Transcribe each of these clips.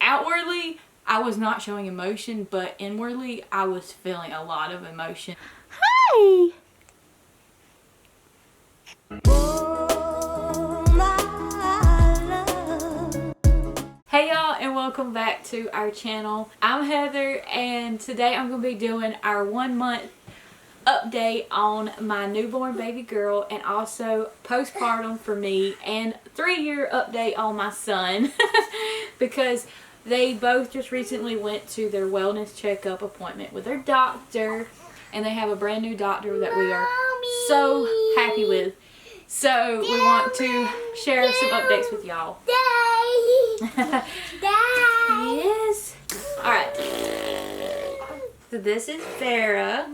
outwardly, I was not showing emotion, but inwardly, I was feeling a lot of emotion. Hi! Hey y'all, and welcome back to our channel. I'm Heather, and today I'm going to be doing our 1 month update on my newborn baby girl, and also postpartum for me, and 3-year update on my son because they both just recently went to their wellness checkup appointment with their doctor, and they have a brand new doctor that we are so happy with. So we want to share some updates with y'all. Yes. Alright. So this is Vera,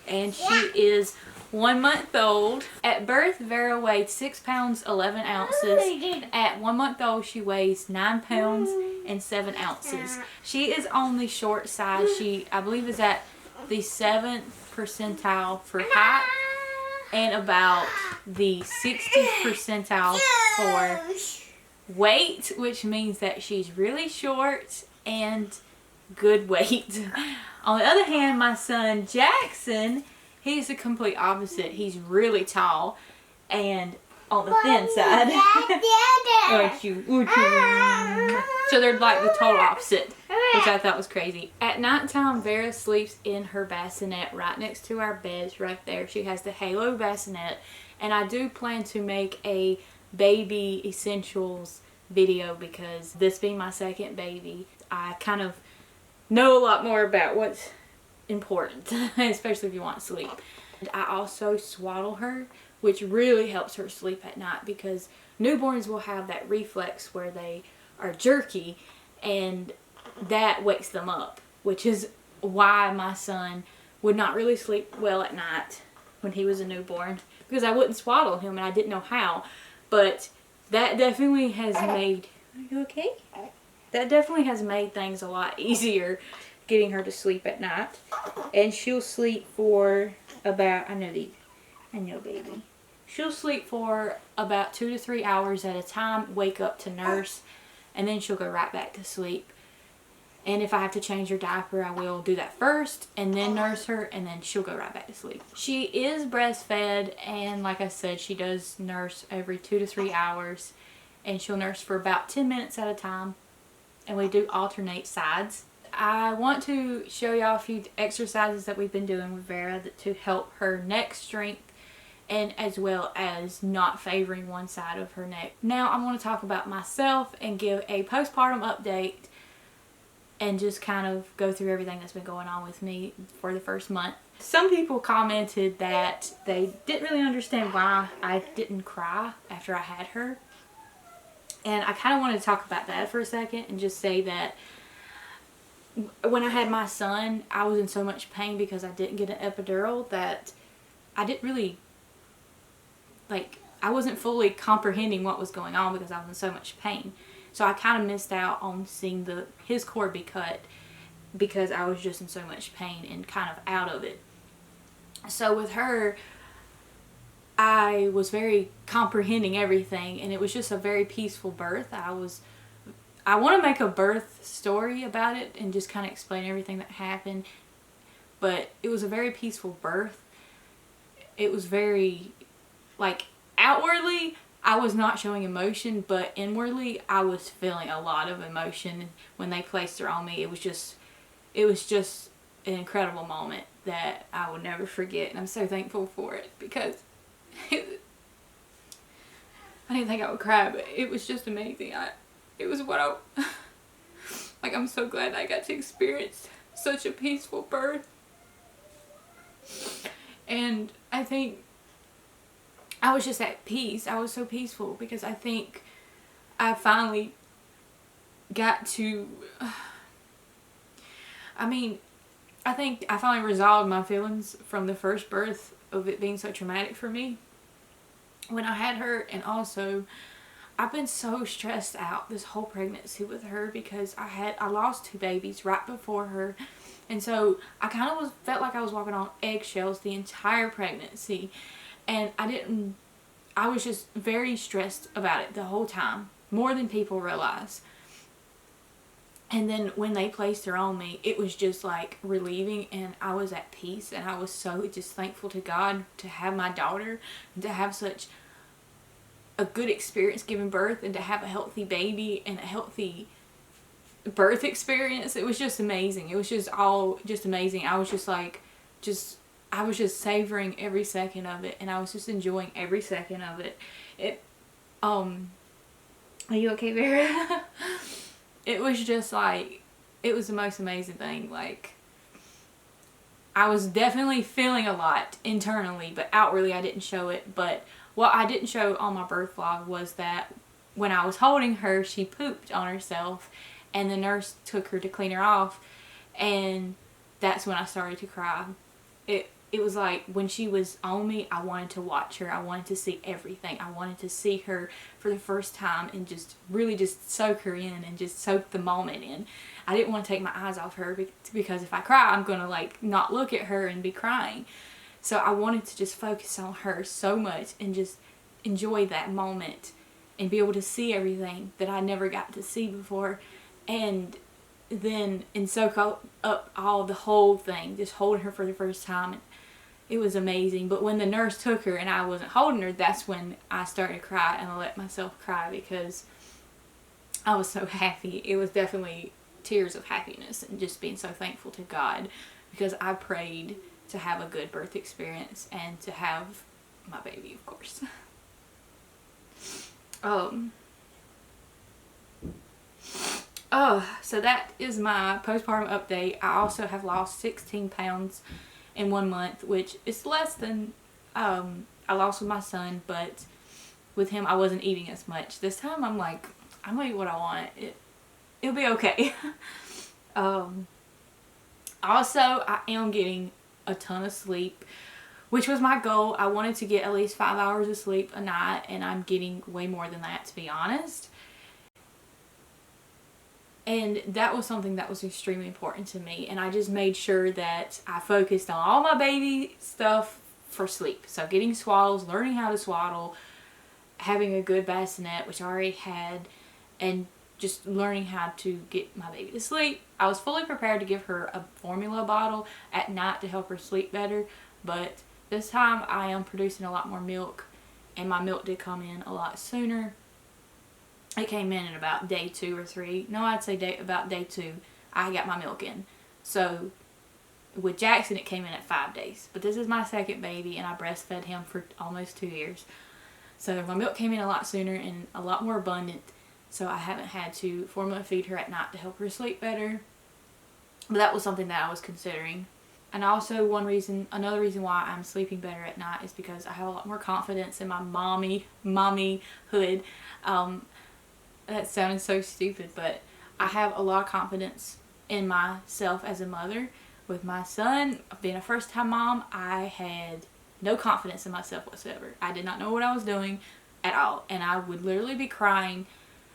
and she is 1 month old. At birth, Vera weighed 6 pounds 11 ounces. At 1 month old, she weighs 9 pounds and 7 ounces. She is on the short side. She, I believe, is at the 7th percentile for height and about the 60th percentile for weight, which means that she's really short and good weight. On the other hand, my son Jackson, he's the complete opposite. He's really tall and on the thin side. So they're like the total opposite, which I thought was crazy. At nighttime, Vera sleeps in her bassinet right next to our beds right there. She has the Halo bassinet, and I do plan to make a baby essentials video because this being my second baby, I kind of know a lot more about what's important, especially if you want sleep. And I also swaddle her, which really helps her sleep at night because newborns will have that reflex where they are jerky, and that wakes them up, which is why my son would not really sleep well at night when he was a newborn, because I wouldn't swaddle him and I didn't know how. But that definitely has made, are you okay? That definitely has made things a lot easier getting her to sleep at night. And she'll sleep for about, I know baby. She'll sleep for about 2 to 3 hours at a time, wake up to nurse, and then she'll go right back to sleep. And if I have to change her diaper, I will do that first and then nurse her, and then she'll go right back to sleep. She is breastfed, and like I said, she does nurse every 2 to 3 hours, and she'll nurse for about 10 minutes at a time, and we do alternate sides. I want to show y'all a few exercises that we've been doing with Vera to help her neck strength, and as well as not favoring one side of her neck. Now I want to talk about myself and give a postpartum update and just kind of go through everything that's been going on with me for the first month. Some people commented that they didn't really understand why I didn't cry after I had her. And I kind of wanted to talk about that for a second and just say that when I had my son, I was in so much pain because I didn't get an epidural that I didn't really, I wasn't fully comprehending what was going on because I was in so much pain. So I kind of missed out on seeing his cord be cut because I was just in so much pain and kind of out of it. So with her, I was very comprehending everything, and it was just a very peaceful birth. I want to make a birth story about it and just kind of explain everything that happened, but it was a very peaceful birth. It was very, outwardly, I was not showing emotion, but inwardly, I was feeling a lot of emotion when they placed her on me. It was just an incredible moment that I will never forget, and I'm so thankful for it because I didn't think I would cry, but it was just amazing. I'm so glad I got to experience such a peaceful birth. And I think I was just at peace. I was so peaceful because I think I finally got to, I think I finally resolved my feelings from the first birth of it being so traumatic for me when I had her. And also, I've been so stressed out this whole pregnancy with her because I lost 2 babies right before her, and so I kind of felt like I was walking on eggshells the entire pregnancy, and I was just very stressed about it the whole time, more than people realize. And then when they placed her on me, it was just like relieving, and I was at peace, and I was so just thankful to God to have my daughter and to have such a good experience giving birth and to have a healthy baby and a healthy birth experience. It was just amazing. It was just all just amazing. I was just like, I was just savoring every second of it, and I was just enjoying every second of it. Are you okay, Vera? It was just like, it was the most amazing thing. Like, I was definitely feeling a lot internally, but outwardly I didn't show it. But what I didn't show on my birth vlog was that when I was holding her, she pooped on herself, and the nurse took her to clean her off, and that's when I started to cry. It was like when she was on me, I wanted to watch her. I wanted to see everything. I wanted to see her for the first time and just really just soak her in and just soak the moment in. I didn't want to take my eyes off her because if I cry, I'm going to like not look at her and be crying. So I wanted to just focus on her so much and just enjoy that moment and be able to see everything that I never got to see before. And soak up all the whole thing, just holding her for the first time. It was amazing. But when the nurse took her and I wasn't holding her, that's when I started to cry, and I let myself cry because I was so happy. It was definitely tears of happiness and just being so thankful to God, because I prayed to have a good birth experience and to have my baby, of course. So that is my postpartum update. I also have lost 16 pounds in 1 month, which is less than I lost with my son, but with him I wasn't eating as much. This time I'm like, I'm gonna eat what I want. It'll be okay. Also, I am getting a ton of sleep, which was my goal. I wanted to get at least 5 hours of sleep a night, and I'm getting way more than that, to be honest. And that was something that was extremely important to me. And I just made sure that I focused on all my baby stuff for sleep. So getting swaddles, learning how to swaddle, having a good bassinet, which I already had, and just learning how to get my baby to sleep. I was fully prepared to give her a formula bottle at night to help her sleep better. But this time I am producing a lot more milk, and my milk did come in a lot sooner. It came in about day 2 or 3. No, I'd say about day 2 I got my milk in. So with Jackson it came in at 5 days. But this is my second baby, and I breastfed him for almost 2 years. So my milk came in a lot sooner and a lot more abundant. So I haven't had to formula feed her at night to help her sleep better. But that was something that I was considering. And also another reason why I'm sleeping better at night is because I have a lot more confidence in my mommyhood. That sounded so stupid, but I have a lot of confidence in myself as a mother. With my son, being a first-time mom, I had no confidence in myself whatsoever. I did not know what I was doing at all, and I would literally be crying,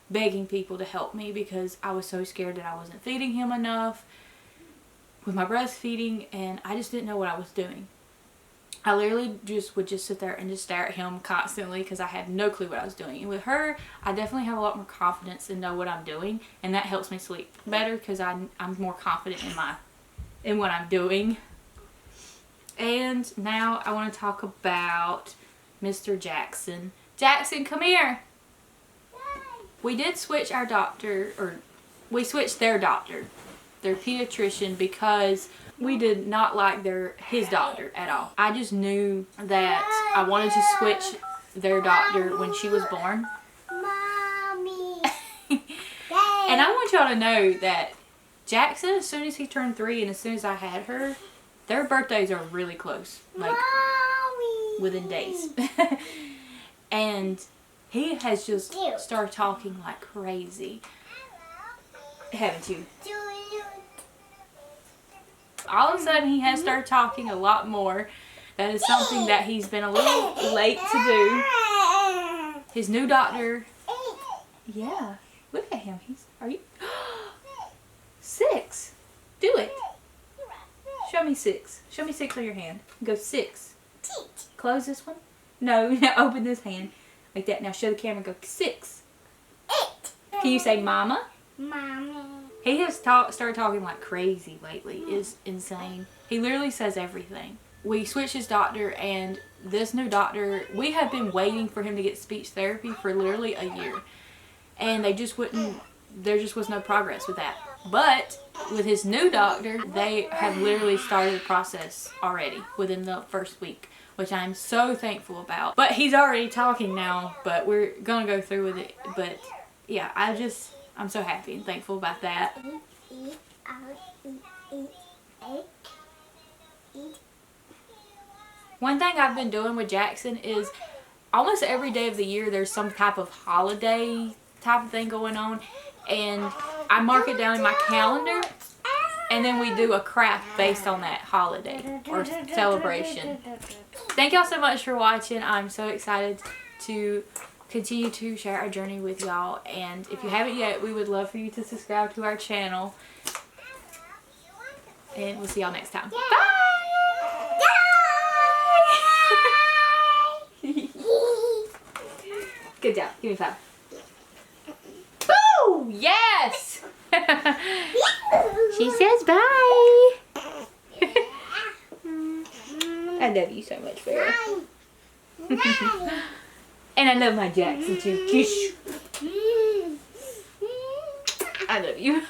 begging people to help me because I was so scared that I wasn't feeding him enough with my breastfeeding, and I just didn't know what I was doing. I literally would just sit there and just stare at him constantly because I had no clue what I was doing. And with her, I definitely have a lot more confidence and know what I'm doing, and that helps me sleep better because I'm more confident in what I'm doing. And now I want to talk about Mr. Jackson. Jackson, come here. We did switch our doctor, or we switched their doctor, their pediatrician, because we did not like his doctor at all. I just knew that I wanted to switch their doctor when she was born. Mommy. And I want y'all to know that Jackson, as soon as he turned 3 and as soon as I had her, their birthdays are really close. Like, Mommy. within days. And he has just started talking like crazy. Haven't you? All of a sudden he has started talking a lot more. That is something that he's been a little late to do. His new doctor. Yeah. Look at him. Are you? 6. Do it. Show me 6. Show me 6 on your hand. Go 6. Close this one. No, now open this hand. Like that. Now show the camera. Go 6. Can you say mama? Mommy. He has started talking like crazy lately. It's insane. He literally says everything. We switched his doctor, and this new doctor, we have been waiting for him to get speech therapy for literally a year. And they just wouldn't, there just was no progress with that. But with his new doctor, they have literally started the process already within the first week, which I'm so thankful about. But he's already talking now, but we're gonna go through with it. But yeah, I'm so happy and thankful about that. One thing I've been doing with Jackson is almost every day of the year there's some type of holiday type of thing going on, and I mark it down in my calendar, and then we do a craft based on that holiday or celebration. Thank y'all so much for watching. I'm so excited to continue to share our journey with y'all, and if you haven't yet, we would love for you to subscribe to our channel, and we'll see y'all next time. Bye! Good job. Give me 5. Boo! Yes! She says bye. I love you so much, Vera. And I love my Jackson too. Kish. I love you.